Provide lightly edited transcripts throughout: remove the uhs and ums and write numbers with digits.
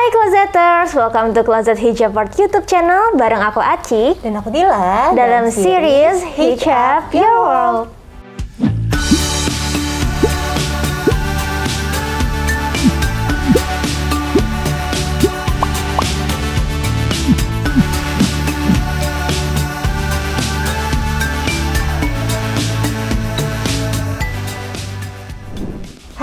Hai Closeters, welcome to Closet Hijab Art YouTube channel bareng aku Aci Dan aku Dila dalam series Hijab Your World.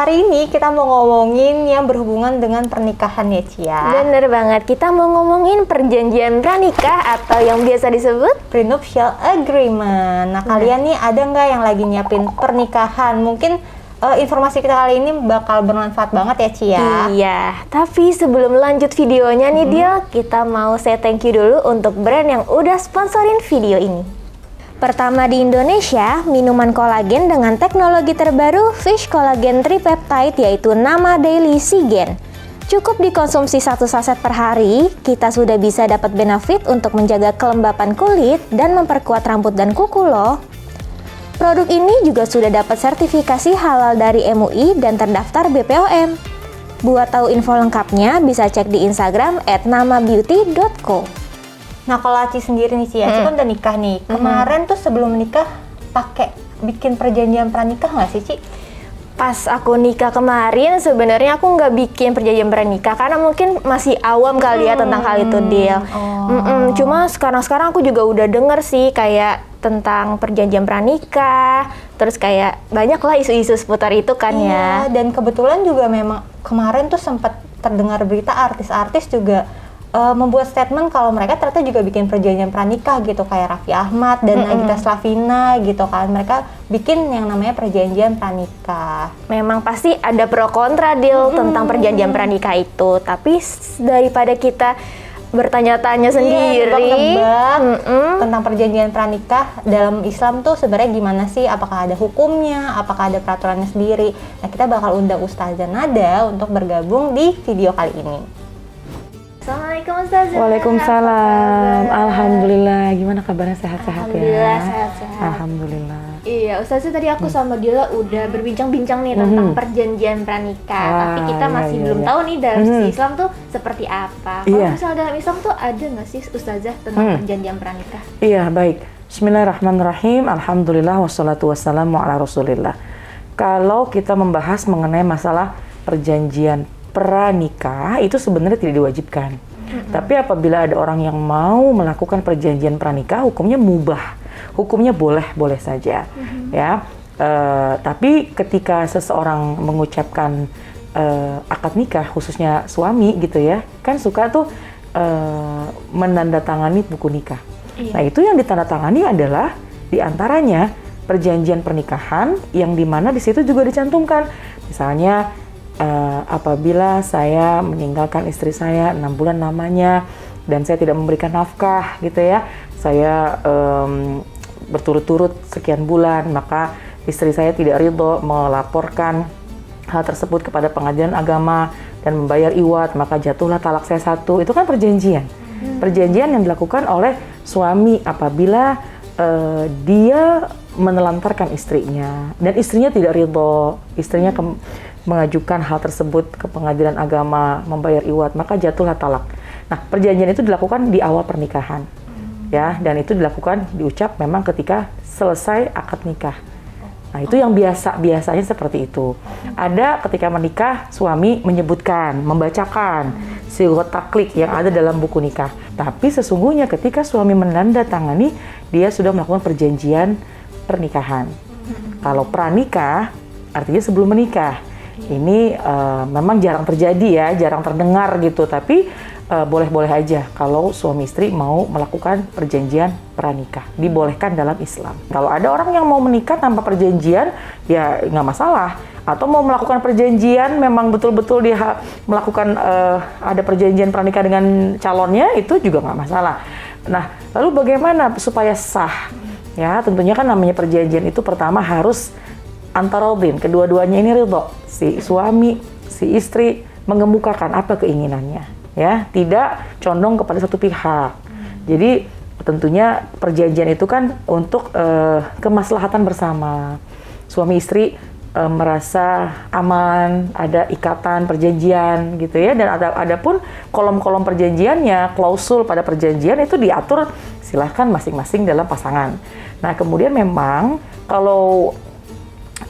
Hari ini kita mau ngomongin yang berhubungan dengan pernikahan ya Cia. Bener banget, kita mau ngomongin perjanjian pranikah atau yang biasa disebut Prenuptial Agreement. Nah kalian nih ada nggak yang lagi nyiapin pernikahan? Mungkin informasi kita kali ini bakal bermanfaat banget ya Cia. Iya, tapi sebelum lanjut videonya nih Dil, kita mau say thank you dulu untuk brand yang udah sponsorin video ini. Pertama di Indonesia, minuman kolagen dengan teknologi terbaru Fish Collagen Tripeptide yaitu Nama Daily Sigen. Cukup dikonsumsi 1 saset per hari, kita sudah bisa dapat benefit untuk menjaga kelembapan kulit dan memperkuat rambut dan kuku loh. Produk ini juga sudah dapat sertifikasi halal dari MUI dan terdaftar BPOM. Buat tahu info lengkapnya bisa cek di Instagram @namabeauty.co. Nah kalau Aci sendiri nih Cia, Aci kan udah nikah nih. Kemarin tuh sebelum nikah pakai bikin perjanjian pranikah nggak sih Ci? Pas aku nikah kemarin sebenarnya aku nggak bikin perjanjian pranikah karena mungkin masih awam kali ya tentang hal itu Dil. Cuma sekarang aku juga udah denger sih kayak tentang perjanjian pranikah, terus kayak banyak lah isu-isu seputar itu kan ya. Dan kebetulan juga memang kemarin tuh sempat terdengar berita artis-artis juga membuat statement kalau mereka ternyata juga bikin perjanjian pranikah gitu, kayak Raffi Ahmad dan Nagita Slavina gitu kan, mereka bikin yang namanya perjanjian pranikah. Memang pasti ada pro kontra Dil tentang perjanjian pranikah itu, tapi daripada kita bertanya-tanya sendiri tentang perjanjian pranikah dalam Islam tuh sebenarnya gimana sih, apakah ada hukumnya, apakah ada peraturannya sendiri. Nah kita bakal undang Ustazah Nada untuk bergabung di video kali ini. Assalamualaikum Ustazah. Waalaikumsalam. Alhamdulillah. Gimana kabarnya, sehat-sehat ya? Alhamdulillah sehat-sehat. Alhamdulillah. Iya, Ustazah tadi aku sama Dila udah berbincang-bincang nih tentang perjanjian pranikah. Tapi kita masih belum tahu nih dalam sisi Islam tuh seperti apa. Kalau misalnya dalam Islam tuh ada nggak sih Ustazah tentang perjanjian pranikah? Iya, baik. Bismillahirrahmanirrahim. Alhamdulillah wassalatu wassalamu ala Rasulillah. Kalau kita membahas mengenai masalah perjanjian pranikah itu sebenarnya tidak diwajibkan. Tapi apabila ada orang yang mau melakukan perjanjian pranikah, hukumnya mubah, hukumnya boleh saja, ya. Tapi ketika seseorang mengucapkan akad nikah, khususnya suami gitu ya, kan suka tuh menandatangani buku nikah. Nah itu yang ditandatangani adalah diantaranya perjanjian pernikahan yang dimana di situ juga dicantumkan, misalnya apabila saya meninggalkan istri saya 6 bulan lamanya dan saya tidak memberikan nafkah gitu ya, saya berturut-turut sekian bulan, maka istri saya tidak ridho melaporkan hal tersebut kepada pengadilan agama dan membayar iwat, maka jatuhlah talak saya 1. Itu kan perjanjian. Perjanjian yang dilakukan oleh suami apabila dia menelantarkan istrinya dan istrinya tidak ridho, istrinya mengajukan hal tersebut ke pengadilan agama, membayar iwat, maka jatuhlah talak. Nah, perjanjian itu dilakukan di awal pernikahan, ya, dan itu dilakukan diucap memang ketika selesai akad nikah. Nah, itu yang biasanya seperti itu. Ada ketika menikah, suami menyebutkan, membacakan sighat taklik yang ada dalam buku nikah. Tapi sesungguhnya ketika suami menandatangani, dia sudah melakukan perjanjian pernikahan. Kalau pranikah, artinya sebelum menikah. Ini memang jarang terjadi ya, jarang terdengar gitu, tapi boleh-boleh aja kalau suami istri mau melakukan perjanjian pranikah, dibolehkan dalam Islam. Kalau ada orang yang mau menikah tanpa perjanjian, ya nggak masalah. Atau mau melakukan perjanjian, memang betul-betul dia melakukan ada perjanjian pranikah dengan calonnya, itu juga nggak masalah. Nah, lalu bagaimana supaya sah? Ya, tentunya kan namanya perjanjian itu pertama harus antarodin, kedua-duanya ini ridho, si suami, si istri mengemukakan apa keinginannya, ya, tidak condong kepada satu pihak. Jadi tentunya perjanjian itu kan untuk kemaslahatan bersama. Suami istri merasa aman, ada ikatan perjanjian gitu ya, dan ada pun kolom-kolom perjanjiannya, klausul pada perjanjian itu diatur silahkan masing-masing dalam pasangan. Nah kemudian memang kalau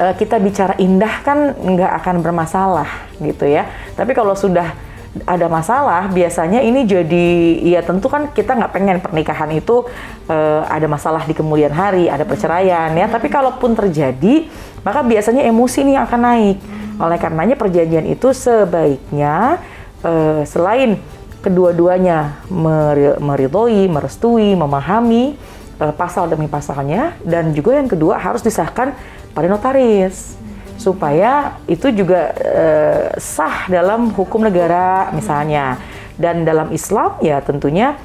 kita bicara indah kan nggak akan bermasalah gitu ya, tapi kalau sudah ada masalah biasanya ini jadi, ya tentu kan kita nggak pengen pernikahan itu ada masalah di kemudian hari, ada perceraian ya, tapi kalaupun terjadi maka biasanya emosi ini akan naik. Oleh karenanya perjanjian itu sebaiknya selain kedua-duanya meridhoi, merestui, memahami pasal demi pasalnya, dan juga yang kedua harus disahkan pada notaris supaya itu juga sah dalam hukum negara misalnya. Dan dalam Islam ya tentunya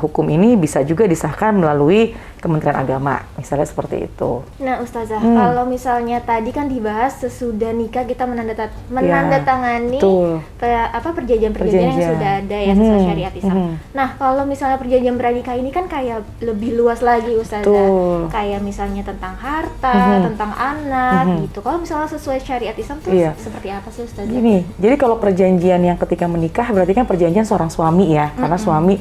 hukum ini bisa juga disahkan melalui Kementerian Agama, misalnya seperti itu. Nah, Ustazah, kalau misalnya tadi kan dibahas sesudah nikah kita menandatangani perjanjian-perjanjian yang sudah ada ya sesuai syariat Islam. Nah, kalau misalnya perjanjian pranikah ini kan kayak lebih luas lagi, Ustazah. Kayak misalnya tentang harta, tentang anak gitu. Kalau misalnya sesuai syariat Islam tuh seperti apa sih, Ustazah? Gini, jadi kalau perjanjian yang ketika menikah berarti kan perjanjian seorang suami ya, karena suami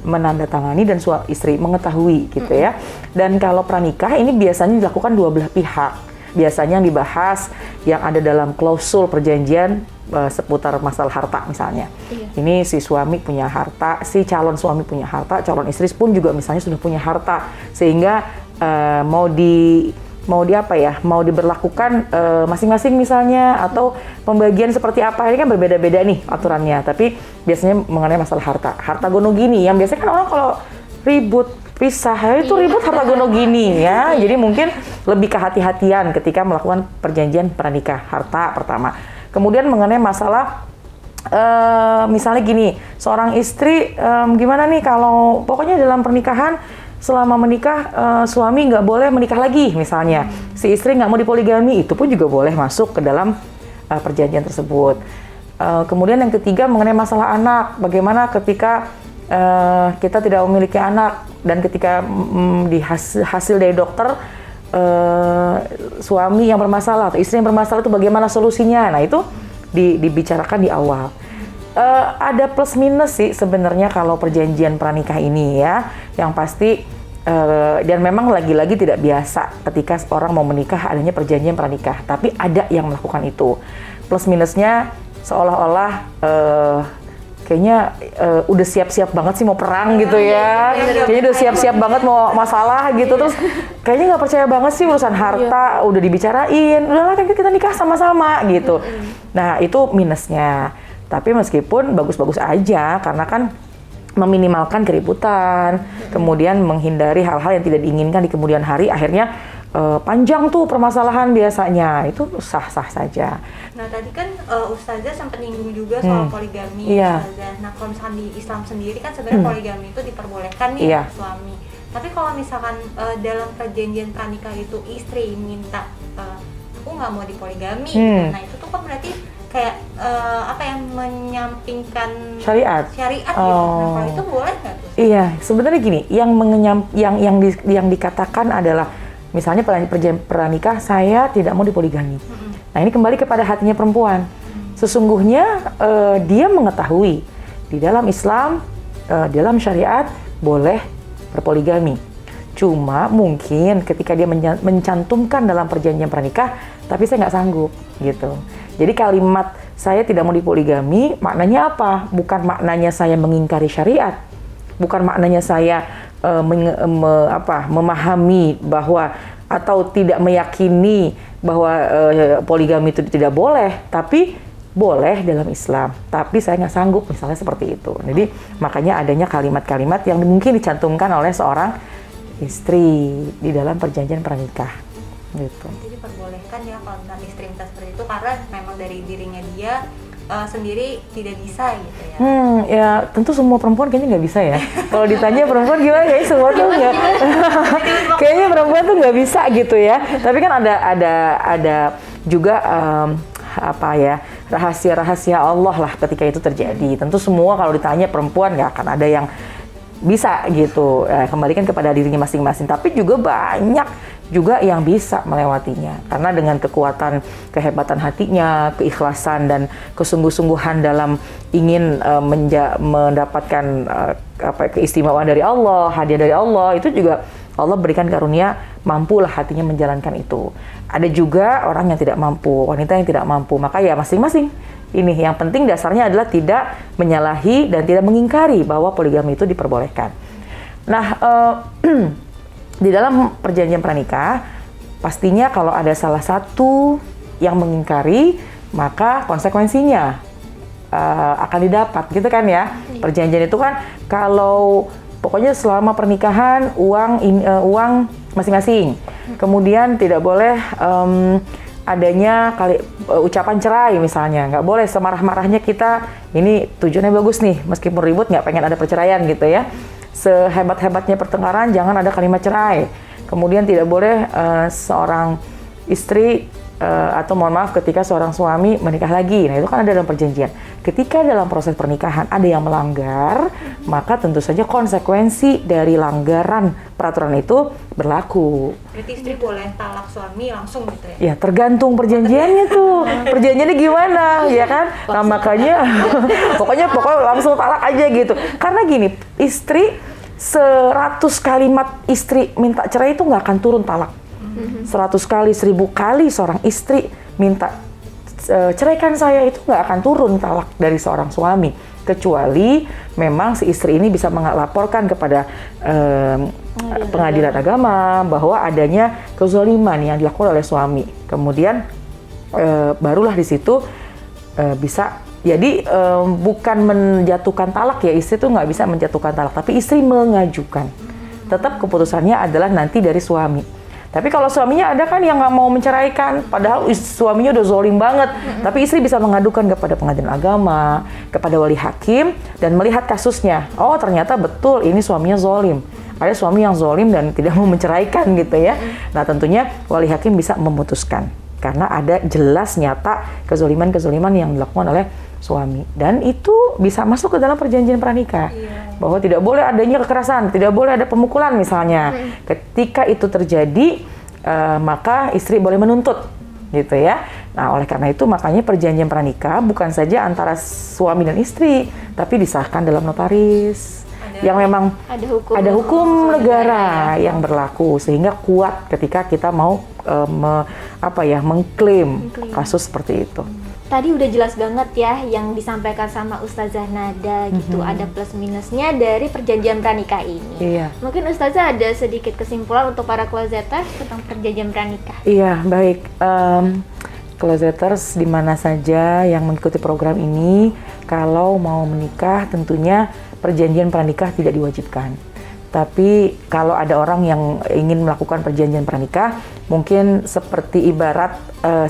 menandatangani dan istri mengetahui gitu ya. Dan kalau pranikah ini biasanya dilakukan dua belah pihak. Biasanya yang dibahas yang ada dalam klausul perjanjian seputar masalah harta misalnya. Ini si suami punya harta, si calon suami punya harta, calon istri pun juga misalnya sudah punya harta, sehingga mau diberlakukan masing-masing misalnya, atau pembagian seperti apa, ini kan berbeda-beda nih aturannya. Tapi biasanya mengenai masalah harta gono gini, yang biasanya kan orang kalau ribut pisah itu ribut harta gono gini ya. Jadi mungkin lebih kehati-hatian ketika melakukan perjanjian pranikah, harta pertama. Kemudian mengenai masalah misalnya gini, seorang istri gimana nih kalau pokoknya dalam pernikahan selama menikah suami nggak boleh menikah lagi misalnya, si istri nggak mau dipoligami, itu pun juga boleh masuk ke dalam perjanjian tersebut. Kemudian yang ketiga mengenai masalah anak, bagaimana ketika kita tidak memiliki anak dan ketika hasil dari dokter suami yang bermasalah atau istri yang bermasalah itu bagaimana solusinya. Nah itu dibicarakan di awal. Ada plus minus sih sebenarnya kalau perjanjian pranikah ini ya, yang pasti dan memang lagi-lagi tidak biasa ketika orang mau menikah adanya perjanjian pranikah, tapi ada yang melakukan itu. Plus minusnya seolah-olah kayaknya udah siap-siap banget sih mau perang gitu ya, kayaknya udah siap-siap banget mau masalah gitu, terus kayaknya nggak percaya banget sih urusan harta udah dibicarain, udahlah kan kita nikah sama-sama gitu. Nah itu minusnya. Tapi meskipun bagus-bagus aja, karena kan meminimalkan keributan, kemudian menghindari hal-hal yang tidak diinginkan di kemudian hari, akhirnya panjang tuh permasalahan biasanya, itu sah-sah saja. Nah tadi kan Ustazah sempat nyinggung juga soal poligami, Ustazah. Nah kalau misalkan di Islam sendiri kan sebenarnya poligami itu diperbolehkan nih suami. Tapi kalau misalkan dalam perjanjian pranikah itu istri minta aku nggak mau dipoligami, nah itu tuh kan berarti kayak menyampingkan syariat gitu. Nah, kalau itu boleh nggak tuh? Iya, sebenarnya gini, yang dikatakan adalah misalnya perjanjian pranikah saya tidak mau dipoligami. Nah, ini kembali kepada hatinya perempuan. Sesungguhnya dia mengetahui di dalam Islam, dalam syariat boleh berpoligami. Cuma mungkin ketika dia mencantumkan dalam perjanjian pranikah, tapi saya nggak sanggup gitu. Jadi kalimat saya tidak mau dipoligami, maknanya apa? Bukan maknanya saya mengingkari syariat, bukan maknanya saya memahami bahwa atau tidak meyakini bahwa poligami itu tidak boleh, tapi boleh dalam Islam. Tapi saya nggak sanggup, misalnya seperti itu. Jadi makanya adanya kalimat-kalimat yang mungkin dicantumkan oleh seorang istri di dalam perjanjian pranikah. Gitu. Jadi diperbolehkan ya kalau istri minta seperti itu karena memang dari dirinya dia sendiri tidak bisa gitu ya. Ya tentu semua perempuan kayaknya nggak bisa ya. Kalau ditanya perempuan gimana ya, semua tuh nggak. Kayaknya perempuan tuh nggak bisa gitu ya. Tapi kan ada juga rahasia-rahasia Allah lah ketika itu terjadi. Tentu semua kalau ditanya perempuan nggak akan ada yang bisa gitu, kembalikan kepada dirinya masing-masing. Tapi juga banyak juga yang bisa melewatinya. Karena dengan kekuatan, kehebatan hatinya, keikhlasan dan kesungguh-sungguhan dalam ingin mendapatkan keistimewaan dari Allah, hadiah dari Allah, itu juga Allah berikan karunia, mampulah hatinya menjalankan itu. Ada juga orang yang tidak mampu, wanita yang tidak mampu, maka ya masing-masing. Ini yang penting dasarnya adalah tidak menyalahi dan tidak mengingkari bahwa poligami itu diperbolehkan. Nah, di dalam perjanjian pranikah, pastinya kalau ada salah satu yang mengingkari, maka konsekuensinya akan didapat, gitu kan ya. Perjanjian itu kan kalau pokoknya selama pernikahan uang masing-masing. Kemudian tidak boleh adanya ucapan cerai misalnya. Nggak boleh semarah-marahnya kita, ini tujuannya bagus nih, meskipun ribut nggak pengen ada perceraian gitu ya. Sehebat-hebatnya pertengkaran jangan ada kalimat cerai. Kemudian tidak boleh seorang istri atau mohon maaf ketika seorang suami menikah lagi. Nah itu kan ada dalam perjanjian. Ketika dalam proses pernikahan ada yang melanggar, maka tentu saja konsekuensi dari langgaran peraturan itu berlaku. Berarti istri boleh talak suami langsung gitu ya? Ya tergantung perjanjiannya tuh. Perjanjiannya gimana ya kan? Nah makanya pokoknya langsung talak aja gitu. Karena gini, istri 100 kalimat istri minta cerai itu nggak akan turun talak. 100 kali, 1000 kali seorang istri minta ceraikan saya, itu nggak akan turun talak dari seorang suami, kecuali memang si istri ini bisa melaporkan kepada pengadilan agama bahwa adanya kezaliman yang dilakukan oleh suami. Kemudian barulah di situ bisa. Jadi bukan menjatuhkan talak ya, istri tuh nggak bisa menjatuhkan talak, tapi istri mengajukan. Tetap keputusannya adalah nanti dari suami. Tapi kalau suaminya ada kan yang nggak mau menceraikan, padahal suaminya udah zolim banget, tapi istri bisa mengadukan kepada pengadilan agama, kepada wali hakim, dan melihat kasusnya. Oh ternyata betul ini suaminya zolim. Ada suami yang zolim dan tidak mau menceraikan gitu ya. Nah tentunya wali hakim bisa memutuskan, karena ada jelas nyata kezoliman-kezoliman yang dilakukan oleh suami. Dan itu bisa masuk ke dalam perjanjian pranikah. Bahwa tidak boleh adanya kekerasan, tidak boleh ada pemukulan misalnya. Ketika itu terjadi, maka istri boleh menuntut, gitu ya. Nah, oleh karena itu makanya perjanjian pranikah bukan saja antara suami dan istri, tapi disahkan dalam notaris. Yang memang ada hukum negara yang berlaku, sehingga kuat ketika kita mau mengklaim kasus seperti itu. Tadi udah jelas banget ya yang disampaikan sama Ustazah Nada gitu, ada plus minusnya dari perjanjian pranikah ini. Iya. Mungkin Ustazah ada sedikit kesimpulan untuk para closeters tentang perjanjian pranikah. Iya, baik. Closeters di mana saja yang mengikuti program ini, kalau mau menikah tentunya perjanjian pranikah tidak diwajibkan. Tapi kalau ada orang yang ingin melakukan perjanjian pranikah, mungkin seperti ibarat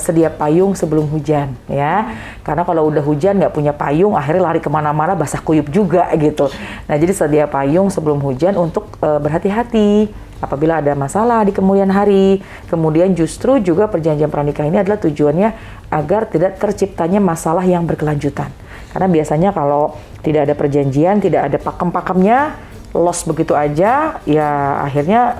sedia payung sebelum hujan, ya. Karena kalau udah hujan nggak punya payung, akhirnya lari kemana-mana basah kuyup juga gitu. Nah jadi sedia payung sebelum hujan untuk berhati-hati apabila ada masalah di kemudian hari. Kemudian justru juga perjanjian pranikah ini adalah tujuannya agar tidak terciptanya masalah yang berkelanjutan. Karena biasanya kalau tidak ada perjanjian, tidak ada pakem-pakemnya, los begitu aja, ya akhirnya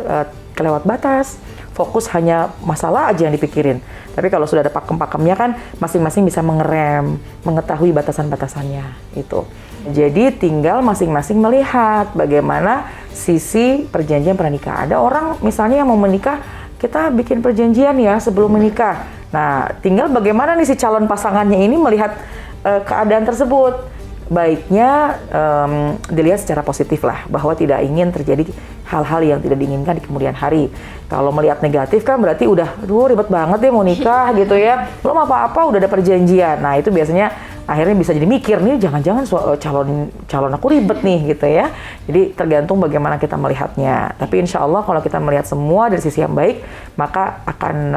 kelewat batas. Fokus hanya masalah aja yang dipikirin. Tapi kalau sudah ada pakem-pakemnya kan masing-masing bisa mengerem, mengetahui batasan-batasannya itu. Jadi tinggal masing-masing melihat bagaimana sisi perjanjian pranikah. Ada orang misalnya yang mau menikah, kita bikin perjanjian ya sebelum menikah. Nah, tinggal bagaimana nih si calon pasangannya ini melihat keadaan tersebut. Baiknya dilihat secara positif lah, bahwa tidak ingin terjadi hal-hal yang tidak diinginkan di kemudian hari. Kalau melihat negatif kan berarti udah, ribet banget deh mau nikah gitu ya. Belum apa-apa udah ada perjanjian. Nah itu biasanya akhirnya bisa jadi mikir nih, jangan-jangan calon aku ribet nih gitu ya. Jadi tergantung bagaimana kita melihatnya. Tapi insya Allah kalau kita melihat semua dari sisi yang baik, maka akan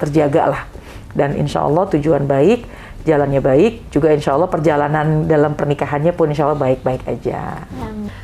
terjaga lah. Dan insya Allah tujuan baik, jalannya baik, juga insya Allah perjalanan dalam pernikahannya pun insya Allah baik-baik aja.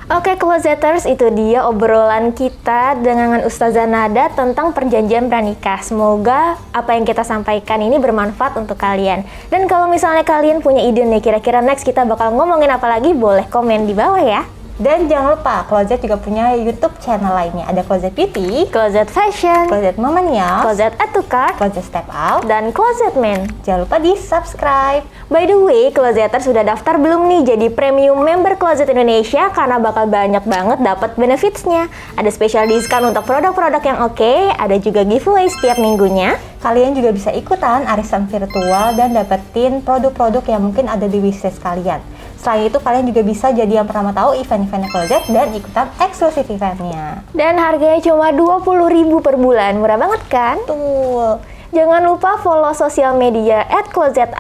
Oke, closeters, itu dia obrolan kita dengan Ustazah Nada tentang perjanjian pranikah. Semoga apa yang kita sampaikan ini bermanfaat untuk kalian. Dan kalau misalnya kalian punya ide nih, kira-kira next kita bakal ngomongin apa lagi, boleh komen di bawah ya. Dan jangan lupa, Closet juga punya YouTube channel lainnya. Ada Closet Beauty, Closet Fashion, Closet Momania, Closet Add to Cart, Closet Step Out, dan Closet Man. jangan lupa di-subscribe. By the way, Closeter sudah daftar belum nih jadi premium member Closet Indonesia karena bakal banyak banget dapat benefitsnya. Ada special diskon untuk produk-produk yang oke, ada juga giveaway setiap minggunya. Kalian juga bisa ikutan arisan virtual dan dapetin produk-produk yang mungkin ada di wishlist kalian. Selain itu, kalian juga bisa jadi yang pertama tahu event-eventnya Closet dan ikutan eksklusif eventnya. Dan harganya cuma 20.000 per bulan, murah banget kan? Tuh. Jangan lupa follow sosial media @closetid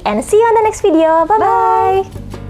and see you on the next video. Bye-bye!